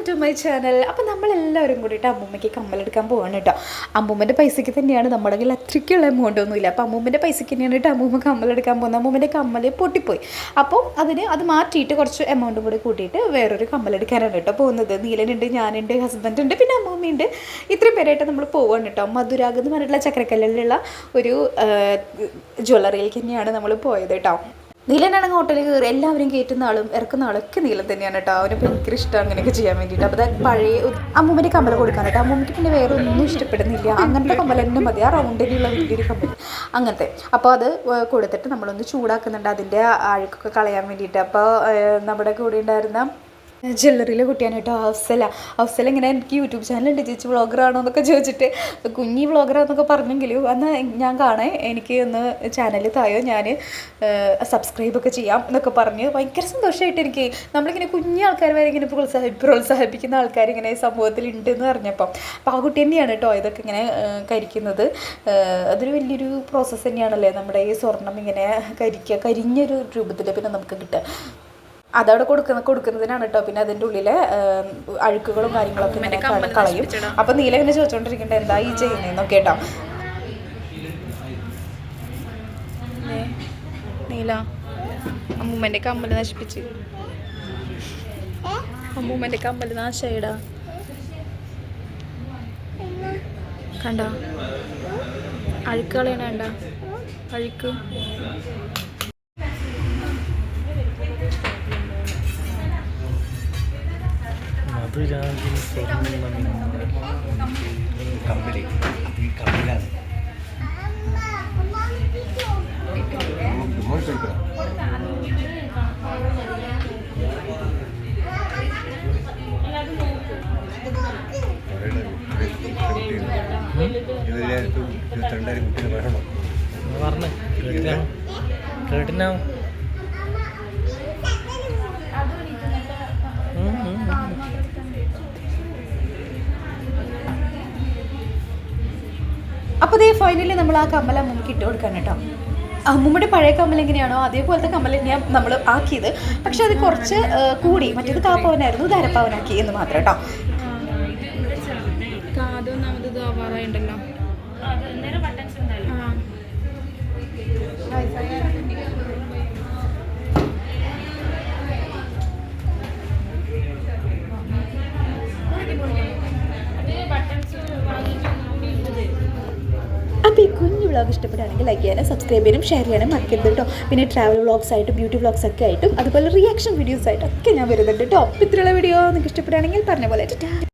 To my channel. അപ്പോൾ നമ്മളെല്ലാവരും കൂടിയിട്ട് അമ്മൂമ്മയ്ക്ക് കമ്മലെടുക്കാൻ പോവാണ് കേട്ടോ. അമ്മൂമ്മൻ്റെ പൈസയ്ക്ക് തന്നെയാണ്, നമ്മുടെ കയ്യിൽ അത്രയ്ക്കുള്ള എമൗണ്ട് ഒന്നുമില്ല. അപ്പോൾ അമ്മൂമ്മൻ്റെ പൈസയ്ക്ക് തന്നെയാണ് കേട്ടോ അമ്മൂമ്മ കമ്മലെടുക്കാൻ പോകുന്നത്. അമ്മൂമ്മൻ്റെ കമ്മൽ പൊട്ടിപ്പോയി. അപ്പോൾ അത് മാറ്റിയിട്ട് കുറച്ച് എമൗണ്ടും കൂടി കൂട്ടിയിട്ട് വേറൊരു കമ്മലെടുക്കാനാണ് കേട്ടോ പോകുന്നത്. നീലനുണ്ട്, ഞാനുണ്ട്, ഹസ്ബൻഡുണ്ട്, പിന്നെ അമ്മൂമ്മയുണ്ട്. ഇത്രയും പേരായിട്ട് നമ്മൾ പോവാണ് കേട്ടോ. മധുരാഗ് എന്ന് പറഞ്ഞിട്ടുള്ള ചക്രക്കല്ലിലുള്ള ഒരു ജ്വല്ലറിയിലേക്ക് തന്നെയാണ് നമ്മൾ പോയത് കേട്ടോ. നീലനാണെങ്കിൽ ഹോട്ടലിൽ കയറി എല്ലാവരും കയറ്റുന്ന ആളും ഇറക്കുന്ന ആളൊക്കെ നീലൻ തന്നെയാണ് കേട്ടോ. അവന് ഭയങ്കര ഇഷ്ടം അങ്ങനെയൊക്കെ ചെയ്യാൻ വേണ്ടിയിട്ട്. അപ്പോൾ അത് പഴയ അമ്മൂമ്മൻ്റെ കമ്മൽ കൊടുക്കാൻ കേട്ടോ. അമ്മൂമ്മയ്ക്ക് പിന്നെ വേറെ ഒന്നും ഇഷ്ടപ്പെടുന്നില്ല, അങ്ങനത്തെ കമ്മൽ തന്നെ മതി, ആ റൗണ്ടിലുള്ള വലിയൊരു കമ്മൽ അങ്ങനത്തെ. അപ്പോൾ അത് കൊടുത്തിട്ട് നമ്മളൊന്ന് ചൂടാക്കുന്നുണ്ട് അതിൻ്റെ അഴുക്കൊക്കെ കളയാൻ വേണ്ടിയിട്ട്. അപ്പോൾ നമ്മുടെ കൂടെ ഉണ്ടായിരുന്ന ജ്വല്ലറിയിലെ കുട്ടിയാണ് കേട്ടോ അഫ്സല ഇങ്ങനെ എനിക്ക് യൂട്യൂബ് ചാനലുണ്ട് ചേച്ചി വ്ളോഗറാണോ എന്നൊക്കെ ചോദിച്ചിട്ട്, കുഞ്ഞി വ്ളോഗറാന്നൊക്കെ പറഞ്ഞെങ്കിലും എന്നാൽ ഞാൻ കാണേ, എനിക്ക് ഒന്ന് ചാനൽ തായോ, ഞാൻ സബ്സ്ക്രൈബൊക്കെ ചെയ്യാം എന്നൊക്കെ പറഞ്ഞ് ഭയങ്കര സന്തോഷമായിട്ട് എനിക്ക്. നമ്മളിങ്ങനെ കുഞ്ഞി ആൾക്കാർ വരെ ഇങ്ങനെ പ്രോത്സാഹിപ്പിക്കുന്ന ആൾക്കാർ ഇങ്ങനെ സമൂഹത്തിൽ ഉണ്ടെന്ന് പറഞ്ഞപ്പം. അപ്പോൾ ആ കുട്ടി തന്നെയാണ് കേട്ടോ ഇതൊക്കെ ഇങ്ങനെ കരിക്കുന്നത്. അതൊരു വലിയൊരു പ്രോസസ്സ് തന്നെയാണല്ലേ നമ്മുടെ ഈ സ്വർണം ഇങ്ങനെ കരിഞ്ഞൊരു രൂപത്തിൽ പിന്നെ നമുക്ക് കിട്ടുക. അതവിടെ കൊടുക്കുന്നതിനാണ് കേട്ടോ. പിന്നെ അതിൻ്റെ ഉള്ളിലെ അഴുക്കുകളും കാര്യങ്ങളൊക്കെ ഇങ്ങനെ കളയും. അപ്പം നീല ഇങ്ങനെ ചോദിച്ചുകൊണ്ടിരിക്കേണ്ട എന്താ ഈ ചെയ്യുന്നതെന്നൊക്കെ കേട്ടോ. നീല അമ്മൂമ്മൻ്റെ കമ്മൽ നശിപ്പിച്ച്, അമ്മൂമ്മൻ്റെ കമ്മൽ നാശായിടാ കണ്ട, അഴുക്ക് കളയണ കണ്ട, അഴുക്ക്. മധുരാഗിൽ കമ്പിളി കമ്പിലാണ്. പറഞ്ഞേ കേട്ടിനാ. അപ്പോൾ അതേ ഫൈനലി നമ്മൾ ആ കമ്മൽ അമ്മൂമ്മക്ക് ഇട്ട് കൊടുക്കാൻ കേട്ടോ. അമ്മൂമ്മയുടെ പഴയ കമ്മൽ എങ്ങനെയാണോ അതേപോലത്തെ കമ്മൽ തന്നെയാണ് നമ്മൾ ആക്കിയത്. പക്ഷെ അത് കുറച്ച് കൂടി, മറ്റേത് കാപ്പവനായിരുന്നു, ഇത് അരപ്പവനാക്കി എന്ന് മാത്രം കേട്ടോ. അപ്പോൾ ഈ കുഞ്ഞു വ്ളോഗ് ഇഷ്ടപ്പെടുകയാണെങ്കിൽ ലൈക്ക് ചെയ്യാനും സബ്സ്ക്രൈബ് ചെയ്യാനും ഷെയർ ചെയ്യാനും മറക്കരുത് കേട്ടോ. പിന്നെ ട്രാവൽ വ്ളോഗ്സ് ആയിട്ടും ബ്യൂട്ടി വ്ളോഗ്സ് ഒക്കെ ആയിട്ടും അതുപോലെ റിയാക്ഷൻ വീഡിയോസ് ആയിട്ടൊക്കെ ഞാൻ വരുന്നുണ്ട് കേട്ടോ. അപ്പോൾ ഇത്രയുള്ള വീഡിയോ നിങ്ങൾക്ക് ഇഷ്ടപ്പെടുകയാണെങ്കിൽ പറഞ്ഞ പോലെ